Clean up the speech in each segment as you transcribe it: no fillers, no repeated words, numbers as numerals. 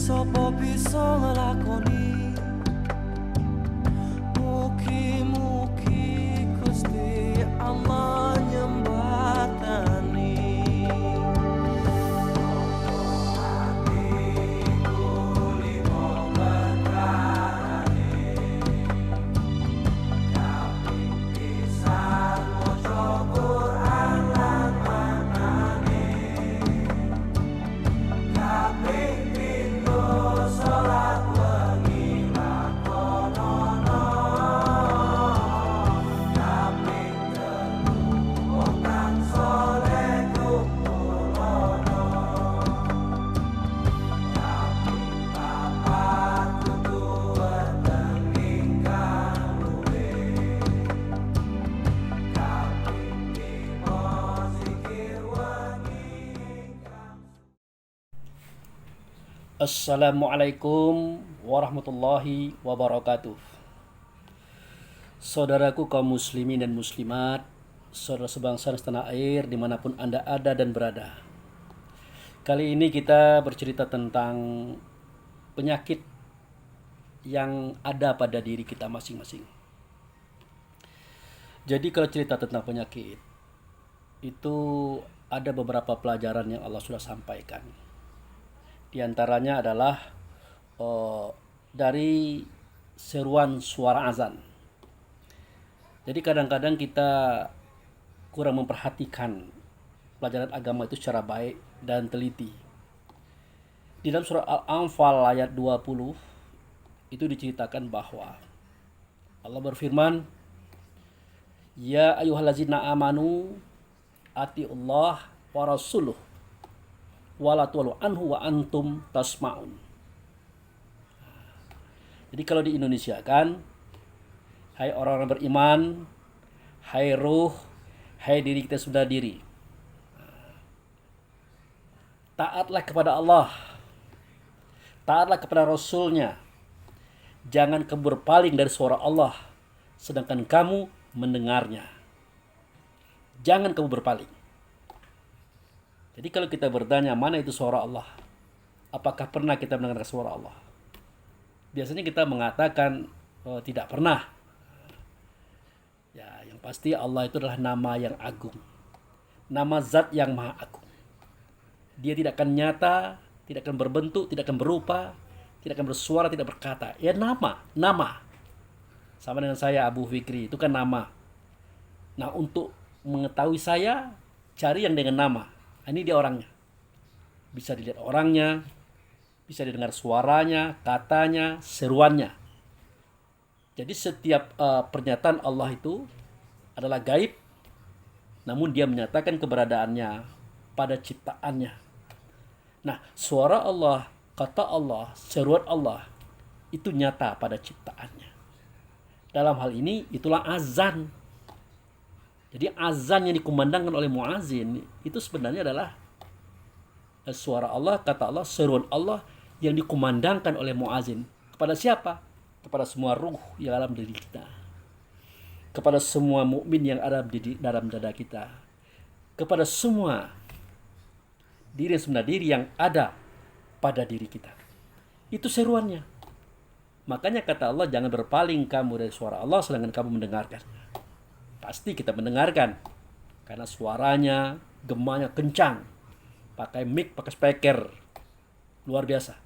Sopo bisa nglakoni mugi-mugi Gusti Allah nyembatani. Assalamualaikum warahmatullahi wabarakatuh. Saudaraku kaum muslimin dan muslimat, saudara sebangsa dan setanah air dimanapun Anda ada dan berada. Kali ini kita bercerita tentang penyakit yang ada pada diri kita masing-masing. Jadi kalau cerita tentang penyakit, itu ada beberapa pelajaran yang Allah sudah sampaikan. Di antaranya adalah dari seruan suara azan. Jadi kadang-kadang kita kurang memperhatikan pelajaran agama itu secara baik dan teliti. Di dalam surah Al-Anfal ayat 20 itu diceritakan bahwa Allah berfirman, "Ya ayyuhallazina amanu atiullah wa rasuluh wala tuwalu anhu wa antum tasma'un." Jadi kalau di Indonesia kan, hai orang-orang beriman, hai ruh, hai diri kita sudah diri, taatlah kepada Allah, taatlah kepada Rasulnya, jangan kamu berpaling dari suara Allah sedangkan kamu mendengarnya. Jangan kamu berpaling. Jadi kalau kita bertanya mana itu suara Allah, apakah pernah kita mendengar suara Allah? Biasanya kita mengatakan tidak pernah. Ya, yang pasti Allah itu adalah nama yang agung, nama zat yang maha agung. Dia tidak akan nyata, tidak akan berbentuk, tidak akan berupa, tidak akan bersuara, tidak berkata. Ya nama. Sama dengan saya Abu Fikri, itu kan nama. Nah, untuk mengetahui saya, cari yang dengan nama. Ini dia orangnya. Bisa dilihat orangnya, bisa didengar suaranya, katanya, seruannya. Jadi setiap pernyataan Allah itu adalah gaib, namun dia menyatakan keberadaannya pada ciptaannya. Nah, suara Allah, kata Allah, seruan Allah itu nyata pada ciptaannya. Dalam hal ini itulah azan. Jadi azan yang dikumandangkan oleh muazin itu sebenarnya adalah suara Allah, kata Allah, seruan Allah yang dikumandangkan oleh muazin. Kepada siapa? Kepada semua ruh yang dalam diri kita. Kepada semua mukmin yang ada di dalam dada kita. Kepada semua diri sebenarnya diri yang ada pada diri kita. Itu seruannya. Makanya kata Allah, jangan berpaling kamu dari suara Allah sedangkan kamu mendengarkan. Pasti kita mendengarkan karena suaranya, gemanya kencang, pakai mic, pakai speaker, luar biasa.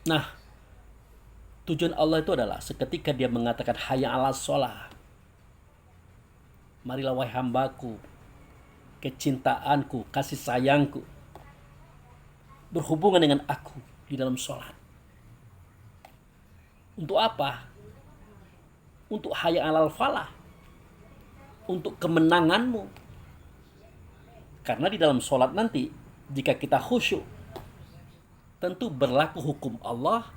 Nah, tujuan Allah itu adalah seketika dia mengatakan hayya 'alas shalah, marilah wahai hambaku, kecintaanku, kasih sayangku berhubungan dengan aku di dalam sholat. Untuk apa? Untuk hayya 'alal falah, untuk kemenanganmu. Karena di dalam sholat nanti, jika kita khusyuk, tentu berlaku hukum Allah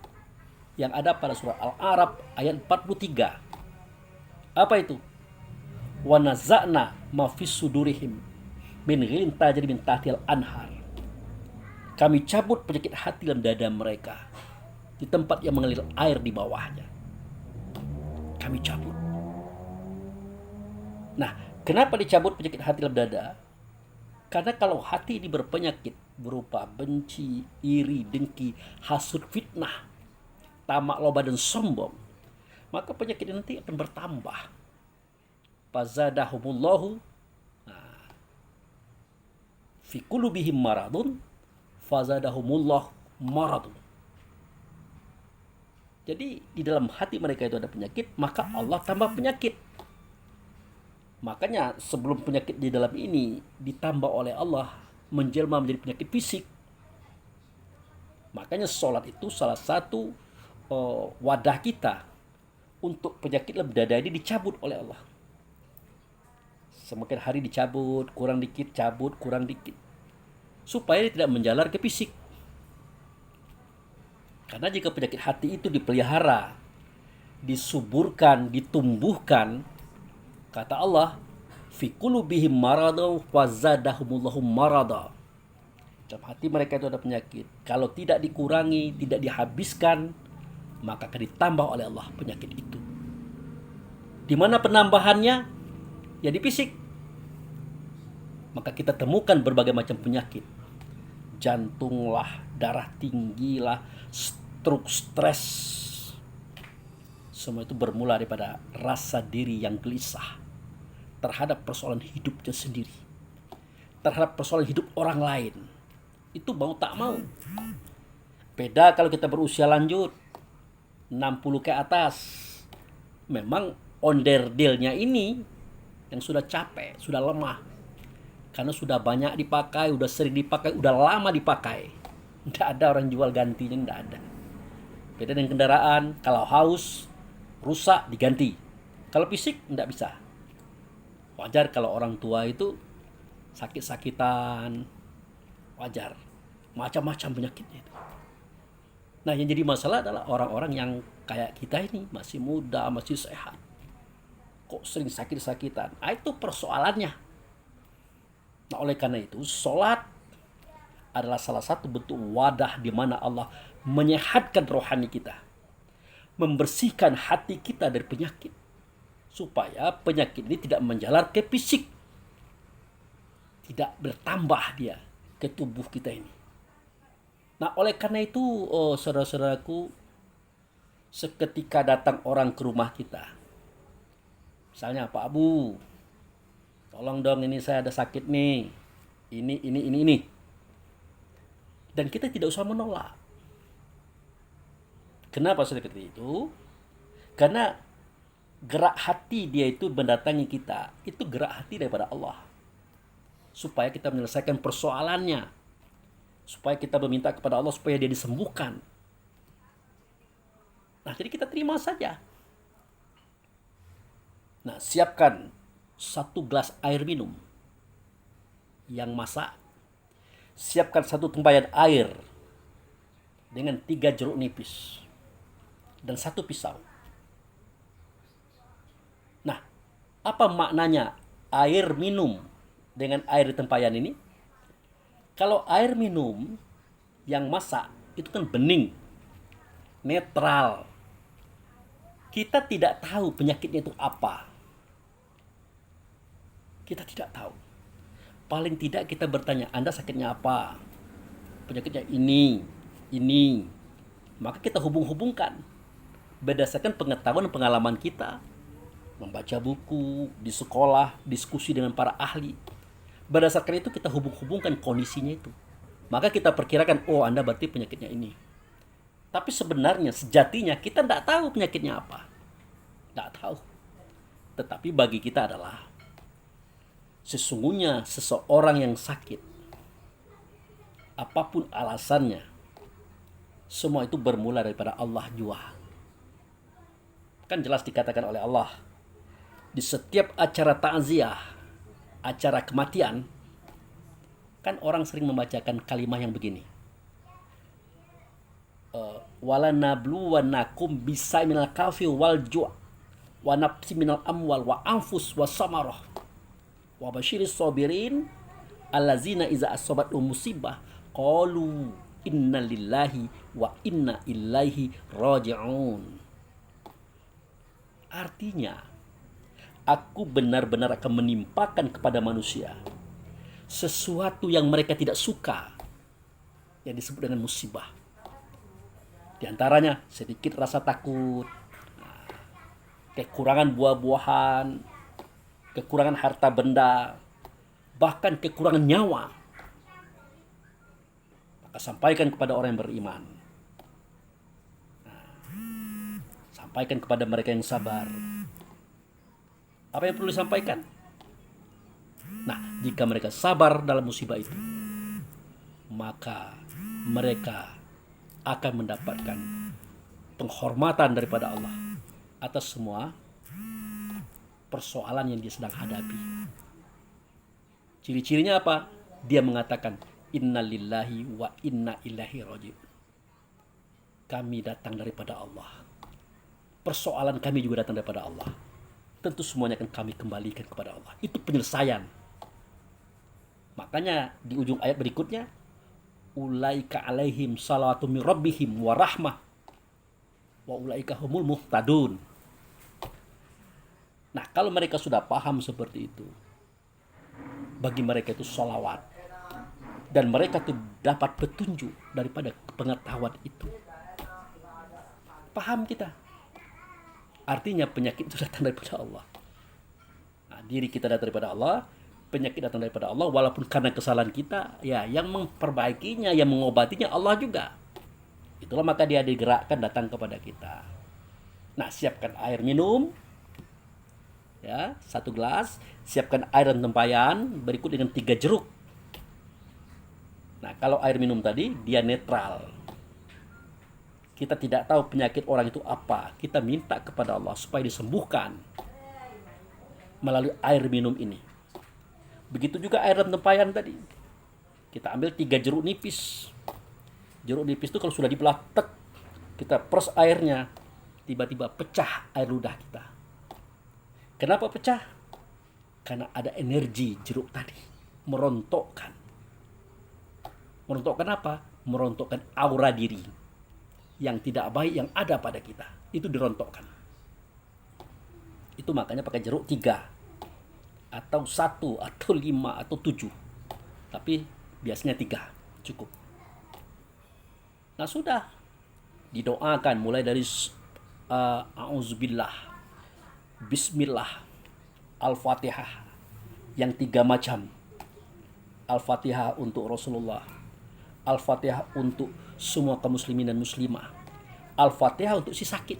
yang ada pada surah Al-A'raf ayat 43. Apa itu? Wa naza'na ma fis sudurihim min ghillin tajri min tahtil anhar. Kami cabut penyakit hati dalam dada mereka di tempat yang mengalir air di bawahnya. Kami cabut. Nah, kenapa dicabut penyakit hati dalam dada? Karena kalau hati ini berpenyakit, berupa benci, iri, dengki, hasud, fitnah, tamak, loba, dan sombong, maka penyakit ini nanti akan bertambah. Fazadahumullahu fi qulubihim maradun fazadahumullah maradun. Jadi di dalam hati mereka itu ada penyakit, maka Allah tambah penyakit. Makanya sebelum penyakit di dalam ini ditambah oleh Allah menjelma menjadi penyakit fisik. Makanya sholat itu salah satu wadah kita untuk penyakit lebih dada ini dicabut oleh Allah. Semakin hari dicabut, kurang dikit, cabut, kurang dikit. Supaya tidak menjalar ke fisik. Karena jika penyakit hati itu dipelihara, disuburkan, ditumbuhkan, kata Allah, fi qulubihim maradun fazadahumullahu marada. Dalam hati mereka itu ada penyakit. Kalau tidak dikurangi, tidak dihabiskan, maka akan ditambah oleh Allah penyakit itu. Di mana penambahannya? Ya di fisik. Maka kita temukan berbagai macam penyakit. Jantung lah, darah tinggi lah, stroke, stres. Semua itu bermula daripada rasa diri yang gelisah terhadap persoalan hidupnya sendiri, terhadap persoalan hidup orang lain. Itu mau tak mau. Beda kalau kita berusia lanjut 60 ke atas. Memang onderdilnya ini yang sudah capek, sudah lemah. Karena sudah banyak dipakai, udah sering dipakai, udah lama dipakai. Tidak ada orang jual gantinya, tidak ada. Beda dengan kendaraan, kalau haus, rusak, diganti. Kalau fisik, tidak bisa. Wajar kalau orang tua itu sakit-sakitan. Wajar. Macam-macam penyakitnya itu. Nah, yang jadi masalah adalah orang-orang yang kayak kita ini. Masih muda, masih sehat. Kok sering sakit-sakitan? Nah, itu persoalannya. Nah, oleh karena itu, sholat adalah salah satu bentuk wadah di mana Allah menyehatkan rohani kita. Membersihkan hati kita dari penyakit. Supaya penyakit ini tidak menjalar ke fisik. Tidak bertambah dia ke tubuh kita ini. Nah, oleh karena itu, saudara-saudaraku, seketika datang orang ke rumah kita. Misalnya, Pak Abu, tolong dong ini saya ada sakit nih. Ini. Dan kita tidak usah menolak. Kenapa seperti itu? Karena gerak hati dia itu mendatangi kita. Itu gerak hati daripada Allah. Supaya kita menyelesaikan persoalannya. Supaya kita meminta kepada Allah supaya dia disembuhkan. Nah, jadi kita terima saja. Nah, siapkan 1 gelas air minum yang masak. Siapkan 1 tempayan air dengan 3 jeruk nipis dan 1 pisau. Nah, apa maknanya air minum dengan air di tempayan ini? Kalau air minum yang masak itu kan bening, netral. Kita tidak tahu penyakitnya itu apa. Kita tidak tahu. Paling tidak kita bertanya, Anda sakitnya apa? Penyakitnya ini. Maka kita hubung-hubungkan. Berdasarkan pengetahuan dan pengalaman kita. Membaca buku, di sekolah, diskusi dengan para ahli. Berdasarkan itu kita hubung-hubungkan kondisinya itu. Maka kita perkirakan, oh Anda berarti penyakitnya ini. Tapi sebenarnya, sejatinya kita tidak tahu penyakitnya apa. Tidak tahu. Tetapi bagi kita adalah sesungguhnya seseorang yang sakit, apapun alasannya, semua itu bermula daripada Allah jua. Kan jelas dikatakan oleh Allah, di setiap acara takziah, acara kematian, kan orang sering membacakan kalimat yang begini. Wala nabluwannakum bisai minal kafi wal ju' wa nafsi minal amwal wa anfus wa samarah wa basyiris sabirin allazina iza asabathum musibah qalu inna lillahi wa inna ilaihi raji'un. Artinya, aku benar-benar akan menimpakan kepada manusia sesuatu yang mereka tidak suka yang disebut dengan musibah. Di antaranya sedikit rasa takut, kekurangan buah-buahan, kekurangan harta benda, bahkan kekurangan nyawa. Maka sampaikan kepada orang yang beriman. Sampaikan kepada mereka yang sabar. Apa yang perlu disampaikan? Nah, jika mereka sabar dalam musibah itu, maka mereka akan mendapatkan penghormatan daripada Allah atas semua persoalan yang dia sedang hadapi. Ciri-cirinya apa? Dia mengatakan, Inna lillahi wa inna ilaihi raji'un. Kami datang daripada Allah. Persoalan kami juga datang daripada Allah. Tentu semuanya akan kami kembalikan kepada Allah. Itu penyelesaian. Makanya di ujung ayat berikutnya, ulaika alaihim salawatu min rabbihim wa rahmah wa ulaika humul muhtadun. Nah, kalau mereka sudah paham seperti itu, bagi mereka itu salawat, dan mereka itu dapat petunjuk daripada pengetahuan itu. Paham kita? Artinya penyakit itu datang daripada Allah. Nah, diri kita datang daripada Allah, penyakit datang daripada Allah, walaupun karena kesalahan kita, ya yang memperbaikinya, yang mengobatinya Allah juga. Itulah maka dia digerakkan datang kepada kita. Nah, siapkan air minum, ya, 1 gelas, siapkan air dan tempayan, berikut dengan 3 jeruk. Nah, kalau air minum tadi, dia netral. Kita tidak tahu penyakit orang itu apa. Kita minta kepada Allah supaya disembuhkan melalui air minum ini. Begitu juga air dan tempayan tadi. Kita ambil 3 jeruk nipis. Jeruk nipis itu kalau sudah dibelah, tek, kita pers airnya, tiba-tiba pecah air ludah kita. Kenapa pecah? Karena ada energi jeruk tadi. Merontokkan. Merontokkan apa? Merontokkan aura diri yang tidak baik yang ada pada kita. Itu dirontokkan. Itu makanya pakai jeruk 3. Atau 1, atau 5, atau 7. Tapi biasanya 3. Cukup. Nah, sudah. Didoakan mulai dari A'udzubillah, Bismillah, Al-Fatihah. Yang 3 macam. Al-Fatihah untuk Rasulullah. Al-Fatihah untuk semua kaum muslimin dan muslimah. Al-Fatihah untuk si sakit.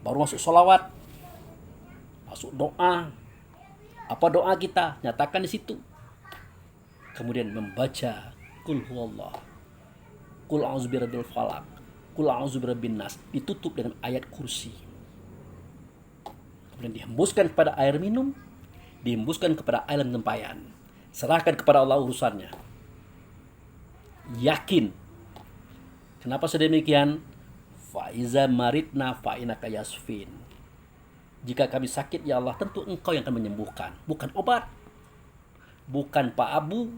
Baru masuk sholawat, masuk doa. Apa doa kita? Nyatakan di situ. Kemudian membaca Qul huwallah, Qul a'udzu birabbil falaq, Qul a'udzu birabbin nas. Ditutup dengan ayat kursi. Kemudian dihembuskan kepada air minum, dihembuskan kepada air dan tempayan. Serahkan kepada Allah urusannya. Yakin. Kenapa sedemikian? Fa'iza maridna fa'inaka yasfin. Jika kami sakit, ya Allah, tentu Engkau yang akan menyembuhkan. Bukan obat. Bukan Pak Abu.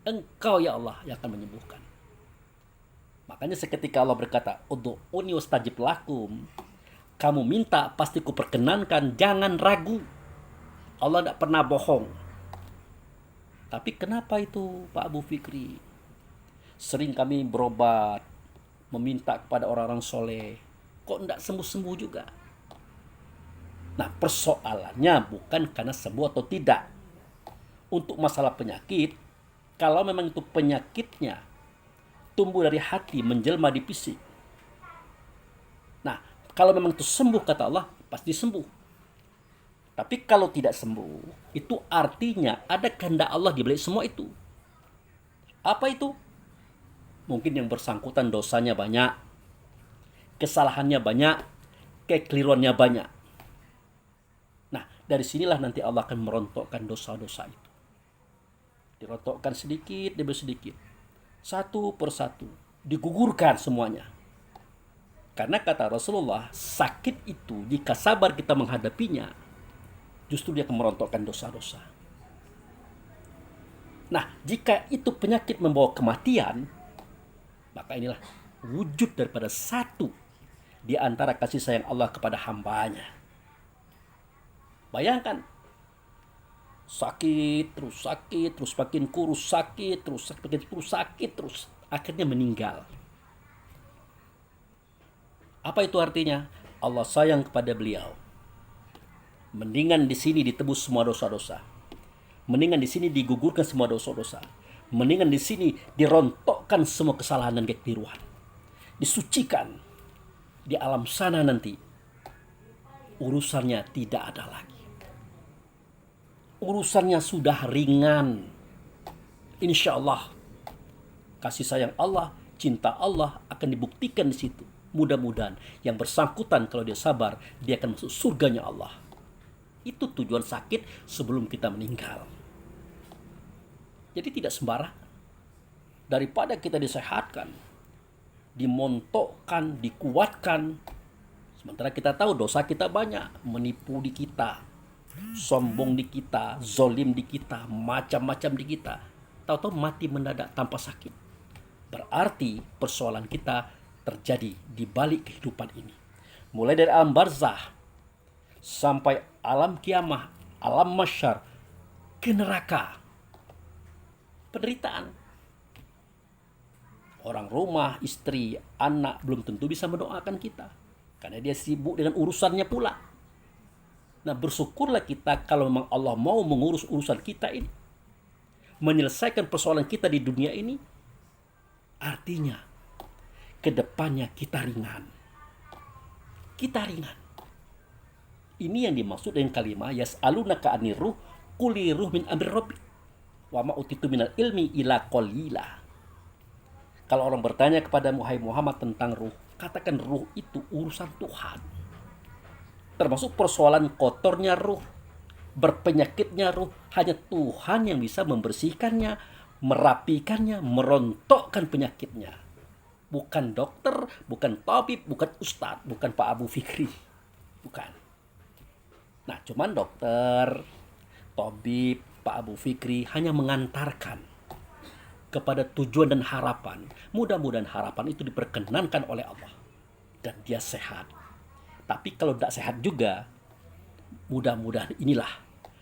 Engkau, ya Allah, yang akan menyembuhkan. Makanya seketika Allah berkata, Ud'uni wastajib lakum. Kamu minta, pasti kuperkenankan. Jangan ragu. Allah tidak pernah bohong. Tapi kenapa itu, Pak Abu Fikri? Sering kami berobat, meminta kepada orang-orang soleh, kok tidak sembuh-sembuh juga? Nah, persoalannya bukan karena sembuh atau tidak. Untuk masalah penyakit, kalau memang itu penyakitnya tumbuh dari hati, menjelma di fisik. Nah, kalau memang itu sembuh, kata Allah, pasti sembuh. Tapi kalau tidak sembuh, itu artinya ada kehendak Allah di balik semua itu. Apa itu? Mungkin yang bersangkutan dosanya banyak, kesalahannya banyak, kekeliruannya banyak. Nah, dari sinilah nanti Allah akan merontokkan dosa-dosa itu. Dirontokkan sedikit demi sedikit, satu persatu, digugurkan semuanya. Karena kata Rasulullah, sakit itu jika sabar kita menghadapinya, justru dia akan merontokkan dosa-dosa. Nah, jika itu penyakit membawa kematian, maka inilah wujud daripada satu di antara kasih sayang Allah kepada hambanya. Bayangkan, Sakit, terus makin kurus, sakit, terus makin kurus, sakit, terus akhirnya meninggal. Apa itu artinya? Allah sayang kepada beliau. Mendingan di sini ditebus semua dosa-dosa. Mendingan di sini digugurkan semua dosa-dosa. Mendingan di sini dirontokkan semua kesalahan dan kekeliruan. Disucikan. Di alam sana nanti urusannya tidak ada lagi. Urusannya sudah ringan. Insya Allah kasih sayang Allah, cinta Allah akan dibuktikan di situ. Mudah-mudahan yang bersangkutan kalau dia sabar, dia akan masuk surganya Allah. Itu tujuan sakit sebelum kita meninggal. Jadi tidak sembarangan. Daripada kita disehatkan, dimontokkan, dikuatkan, sementara kita tahu dosa kita banyak, menipu di kita, sombong di kita, zolim di kita, macam-macam di kita. Tahu-tahu mati mendadak tanpa sakit. Berarti persoalan kita terjadi di balik kehidupan ini. Mulai dari alam barzah sampai alam kiamah, alam mahsyar, ke neraka. Penderitaan. Orang rumah, istri, anak belum tentu bisa mendoakan kita. Karena dia sibuk dengan urusannya pula. Nah, bersyukurlah kita kalau memang Allah mau mengurus urusan kita ini. Menyelesaikan persoalan kita di dunia ini. Artinya, kedepannya kita ringan. Kita ringan. Ini yang dimaksud dengan kalimat yas'alunaka 'anir ruh quli ruh min amri rabbik wa ma utitu minal ilmi ila qalila. Kalau orang bertanya kepada Muhammad tentang ruh, katakan ruh itu urusan Tuhan. Termasuk persoalan kotornya ruh, berpenyakitnya ruh, hanya Tuhan yang bisa membersihkannya, merapikannya, merontokkan penyakitnya. Bukan dokter, bukan tabib, bukan ustadz, bukan Pak Abu Fikri. Bukan. Nah, cuman dokter, tabib, Pak Abu Fikri hanya mengantarkan kepada tujuan dan harapan. Mudah-mudahan harapan itu diperkenankan oleh Allah. Dan dia sehat. Tapi kalau tidak sehat juga, mudah-mudahan inilah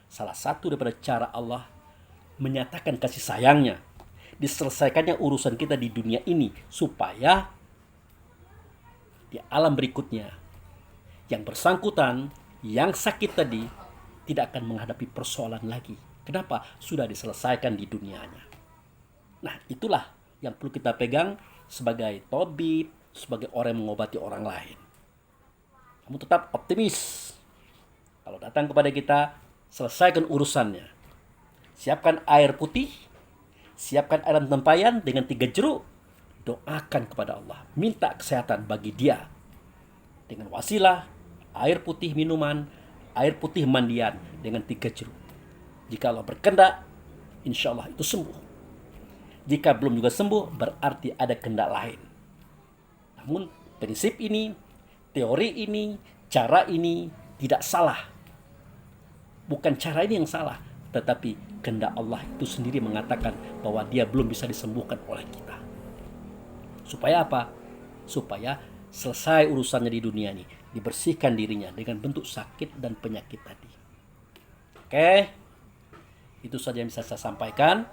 salah satu daripada cara Allah menyatakan kasih sayangnya. Diselesaikannya urusan kita di dunia ini. Supaya di alam berikutnya, yang bersangkutan, yang sakit tadi, tidak akan menghadapi persoalan lagi. Kenapa? Sudah diselesaikan di dunianya. Nah, itulah yang perlu kita pegang sebagai tabib, sebagai orang yang mengobati orang lain. Kamu tetap optimis. Kalau datang kepada kita, selesaikan urusannya. Siapkan air putih, siapkan air tempayan dengan 3 jeruk. Doakan kepada Allah. Minta kesehatan bagi dia. Dengan wasilah, air putih minuman, air putih mandian dengan 3 jeruk. Jika Allah berkehendak, insya Allah itu sembuh. Jika belum juga sembuh, berarti ada kehendak lain. Namun prinsip ini, teori ini, cara ini tidak salah. Bukan cara ini yang salah, tetapi kehendak Allah itu sendiri mengatakan bahwa dia belum bisa disembuhkan oleh kita. Supaya apa? Supaya selesai urusannya di dunia ini, dibersihkan dirinya dengan bentuk sakit dan penyakit tadi. Oke, itu saja yang bisa saya sampaikan.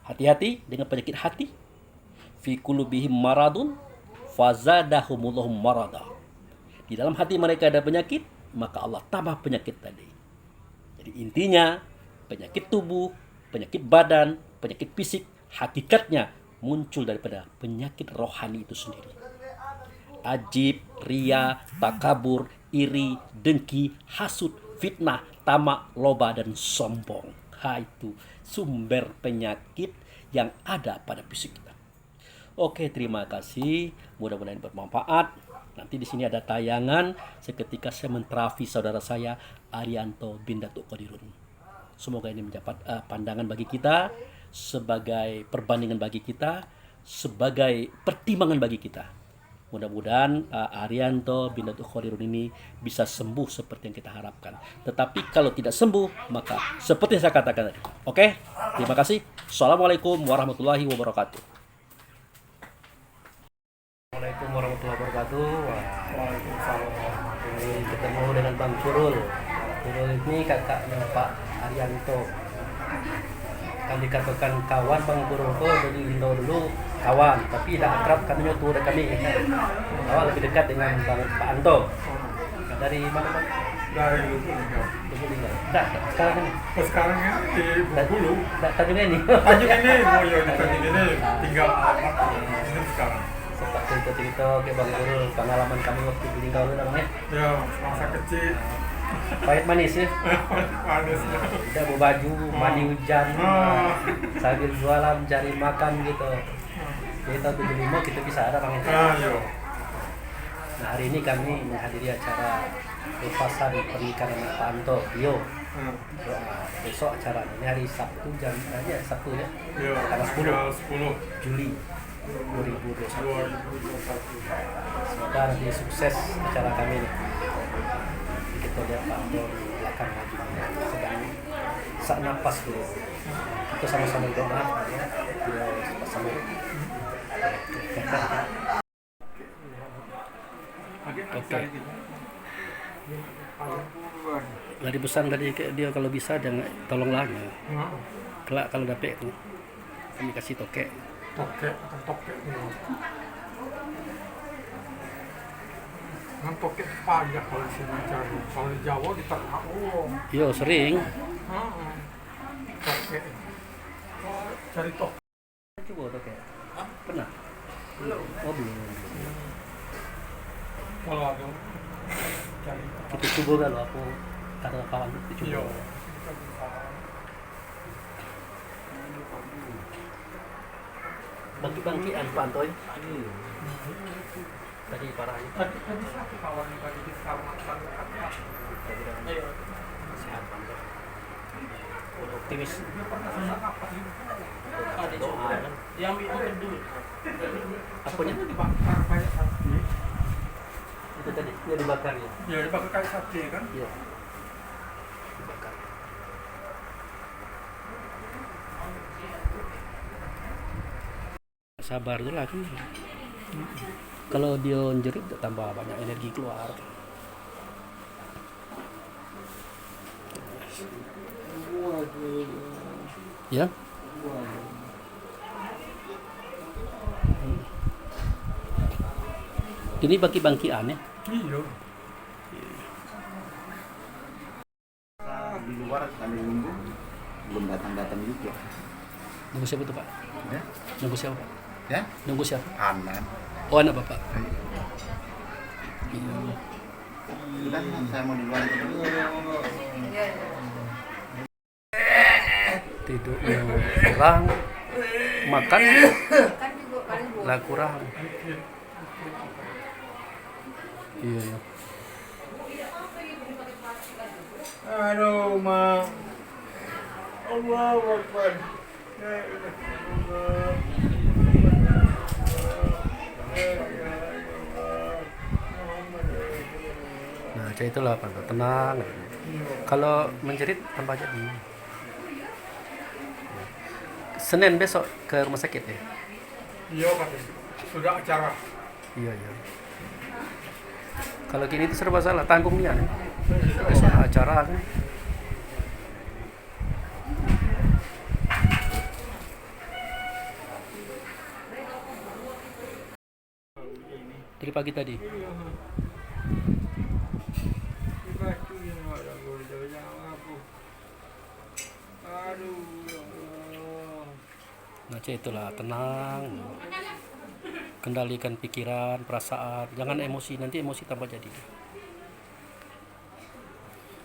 Hati-hati dengan penyakit hati. Fi qulubihim maradun fazadahumullahu marada. Di dalam hati mereka ada penyakit, maka Allah tambah penyakit tadi. Jadi intinya, penyakit tubuh, penyakit badan, penyakit fisik, hakikatnya muncul daripada penyakit rohani itu sendiri. Ajib, ria, takabur, iri, dengki, hasud, fitnah, tamak, loba, dan sombong. Itu sumber penyakit yang ada pada fisik kita. Oke, terima kasih. Mudah-mudahan bermanfaat. Nanti di sini ada tayangan seketika saya menterapi saudara saya Arianto bin Datuk Qadirun. Semoga ini mendapat pandangan bagi kita, sebagai perbandingan bagi kita, sebagai pertimbangan bagi kita. Mudah-mudahan Arianto bin Datuk Qadirun ini bisa sembuh seperti yang kita harapkan. Tetapi kalau tidak sembuh, maka seperti yang saya katakan tadi. Oke, terima kasih. Assalamualaikum warahmatullahi wabarakatuh. Assalamualaikum warahmatullahi wabarakatuh. Waalaikumsalam. Ketemu dengan Bang Curul. Curul ini kakaknya Pak Arianto. Kan dikatakan kawan Bang Guru itu dari Indo dulu kawan, tapi tidak akrab katanya tuh udah kami. Awal lebih dekat dengan Pak Anto. Dari mana Bang? Dari Lubulingga. Lubulingga. Dah, sekarang ini. Sekarang ya di Bengkulu. Tanjung ini. Tanjung ini, oh iya di Tanjung ini tinggal alamat ini sekarang. Sempat cerita-cerita ke Bang Guru pengalaman kami waktu di Lingga dulu namanya. Ya, masa kecil. Pahit manis ya. Manis. Udah bawa baju, mandi hujan, sambil jualan cari makan gitu. Jadi tahun 75 kita bisa ada Bang. Iya. Nah hari ini kami menghadiri acara lepasan pernikahan anak Pak Anto, Rio. Besok acara ini hari Sabtu jam aja Sabtu ya. Iya, Tanggal 10 Juli 2021. 2021. Semoga nanti sukses acara kami ini. Kita lihat Pak Anto di belakang lagi sedang sak napas dulu. Kita sama-sama doa ya. Dia sama. Oke. Dari pesan tadi dia kalau bisa jangan tolonglah ya. Kalau dapet tuh kami kasih tokek. Tokek. Kan tokek pajak kalau di sini cari. Kalau di Jawa di Ternakong. Yo sering. Tokek. Cari tokek. Coba tokek. Pernah? Belum. Oh belum. Kalau ada cari tokek. Kita coba kalau aku karena kawan itu coba. Iya. Bangki-bangkian Pak Antoy. Tadi parahnya. Tadi siapa kawan yang tadi di kamar Iya. Sehat Pak Antoy. Optimis. Ada Doa kan. yang ambil dulu. Apanya? Dibakar kayak sate. Itu tadi dia dibakar ya. Ya dibakar kayak sate kan. Iya. Dibakar. Sabar dulu lah kan. Kalau dia jerit tambah banyak energi keluar. Ya. Ini bangki-bangkian ya. Iya. Di luar kami nunggu belum datang juga Nunggu siapa tuh Pak? ya Nunggu siapa Pak? ya Nunggu siapa? anak Oh anak Bapak. sudah saya mau di luar Tidurnya kurang, makan lah kurang. Iya. Aduh, Ma. Allahu Akbar. La ilaha illallah. Nah, kayak itulah Pak, tenang. Kalau menjerit tambah jadi. Senin besok ke rumah sakit ya? Iya, katanya. Sudah acara. Iya. Kalau gini itu serba salah, tanggung dia. Besok acara kan. Dari pagi tadi. Nah, itulah tenang. Kendalikan pikiran, perasaan, jangan emosi, nanti emosi tambah jadi.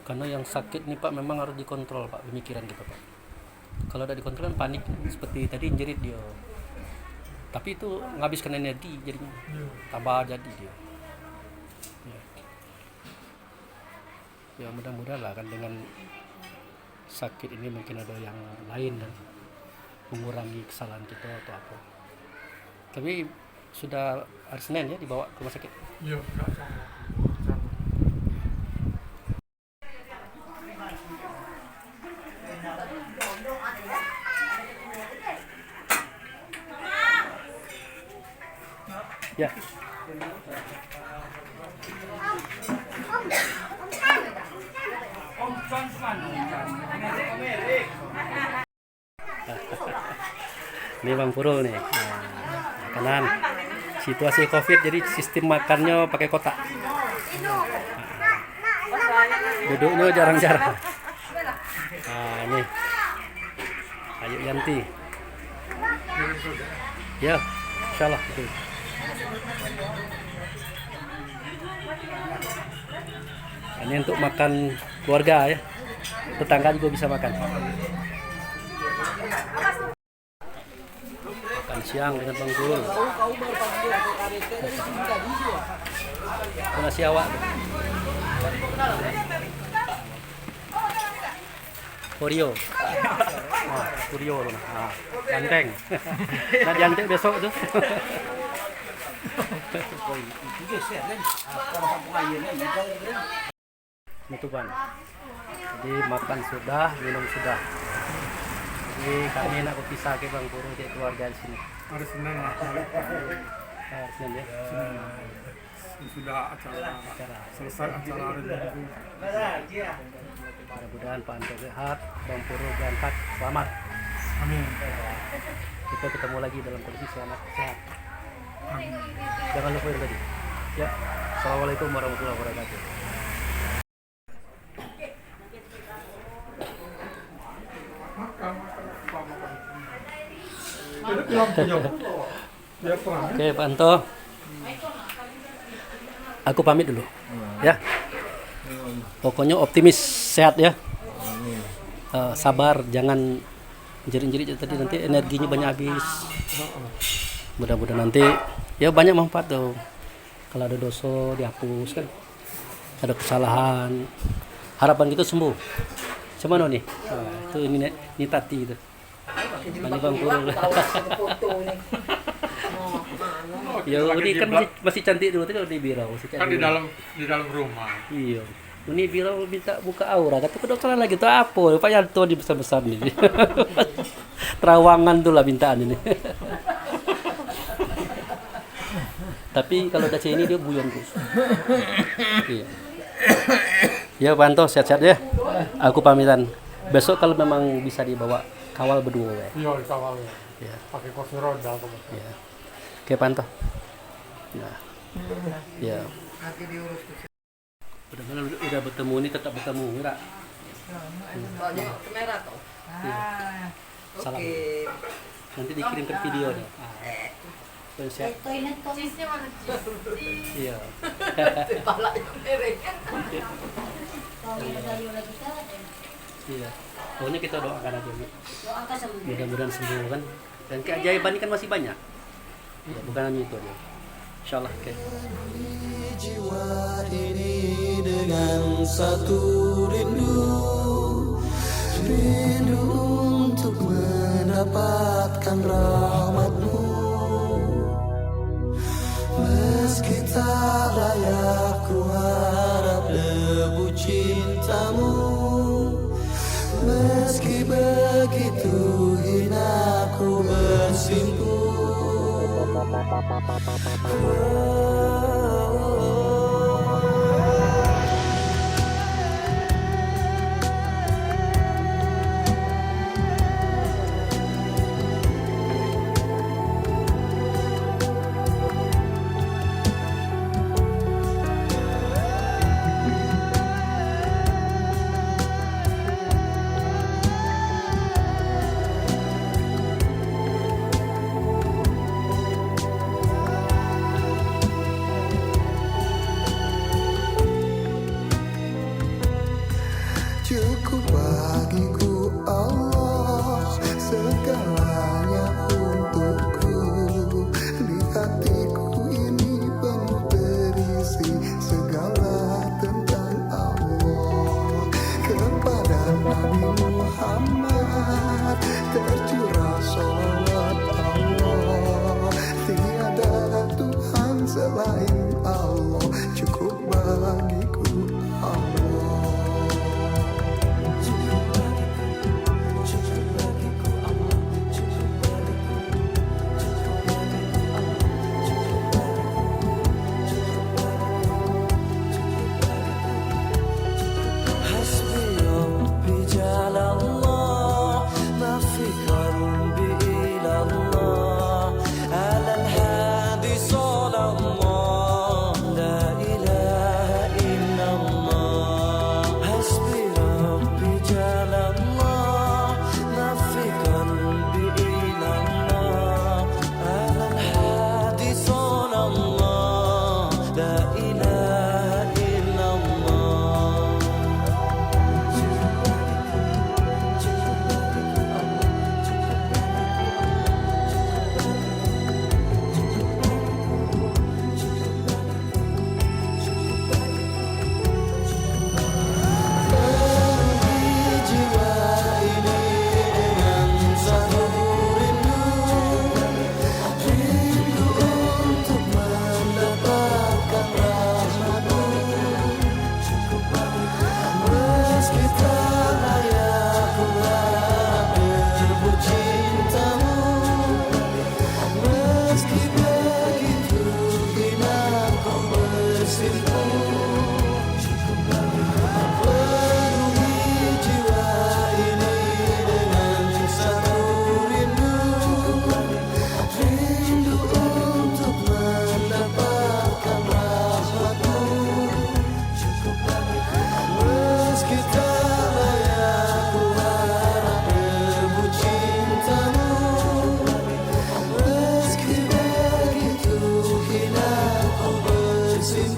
Karena yang sakit nih Pak memang harus dikontrol Pak, pemikiran kita Pak. Kalau udah dikontrol kan panik, seperti tadi jerit dia. Tapi itu menghabiskan energi jadinya, tambah jadi dia. Ya mudah-mudahan lah kan dengan sakit ini mungkin ada yang lain dan mengurangi kesalahan kita atau apa. Tapi sudah hari Senin ya dibawa ke rumah sakit. Iya, enggak sama. Ya. Ini Bang Purul nih. Nah, makanan. Situasi Covid jadi sistem makannya pakai kotak. Nah, duduknya jarang-jarang. Nah, ini. Ayo Yanti. Ya, insyaallah itu. Ini untuk makan keluarga ya. Tetangga juga bisa makan. Makan siang dengan Bang Purul. Itu nasi awak. Oreo. Oreo tuh. Nah, janteng. Nah, janteng besok tuh. Penutupan. Jadi makan sudah, minum sudah. Jadi kami nak berpisah ke Bang Purul ke keluarga di sini. Hari Senin lah. Nah, Senin ya. Sudah acara. Selesai acara hari Minggu. Mudah-mudahan Pak Anto sehat, Bang Purul berangkat selamat. Amin. Kita ketemu lagi dalam kondisi selamat sehat. Jangan lupa itu tadi. Ya. Assalamualaikum warahmatullahi wabarakatuh. Oke Pak Anto, aku pamit dulu ya. Pokoknya optimis, sehat ya. Sabar, jangan jerit-jerit tadi, nanti energinya banyak habis. Mudah-mudahan nanti ya banyak manfaat tuh. Kalau ada dosa dihapus kan, ada kesalahan, harapan kita sembuh. Cuman nih, itu ini Tati itu. Ini Bang Purul. Ya ini kan masih cantik dulu tuh di birau. Kan di dalam rumah. Iya. Ini birau minta buka aura. Kata kedokteran lagi tuh apa? Pak Yanto di besar-besar nih. Terawangan tuh lah mintaan ini. Tapi kalau Dace ini dia buyon terus. Iya. Ya Pak Anto, sehat-sehat ya. Aku pamitan. Besok kalau memang bisa dibawa kawal berdua ya. Iya, dikawal ya. Ya. Pakai kursi roda kebetulan. Ya. Oke Pak Anto. Nah. Ya. Udah bertemu ini tetap bertemu, enggak? Kamera toh. Salam. Nanti dikirimkan video deh. Siap. Cheese-nya mana cheese? Iya. Kepala yang mereng. Iya. Pokoknya kita doakan aja. Mudah-mudahan sembuh kan. Dan keajaiban ini kan masih banyak. Ya, bukan hanya itu aja. Insyaallah. Oke. Jiwa ini dengan satu rindu untuk mendapatkan rahmat-Mu. Meski tak layak ku harap debu cinta-Mu, meski begitu hina ku bersimpuh. Cukup bagiku Allah, segalanya untukku. Di hatiku ini penuh berisi segala tentang Allah. Kepada Nabi Muhammad tercurah sholawat Allah. Tiada Tuhan selain Allah, cukup bagiku Allah. Penuhi jiwa ini dengan satu rindu, rindu untuk mendapatkan rahmat-Mu. Meski tak layak ku harap debu cinta-Mu, meski begitu hina ku bersimpan.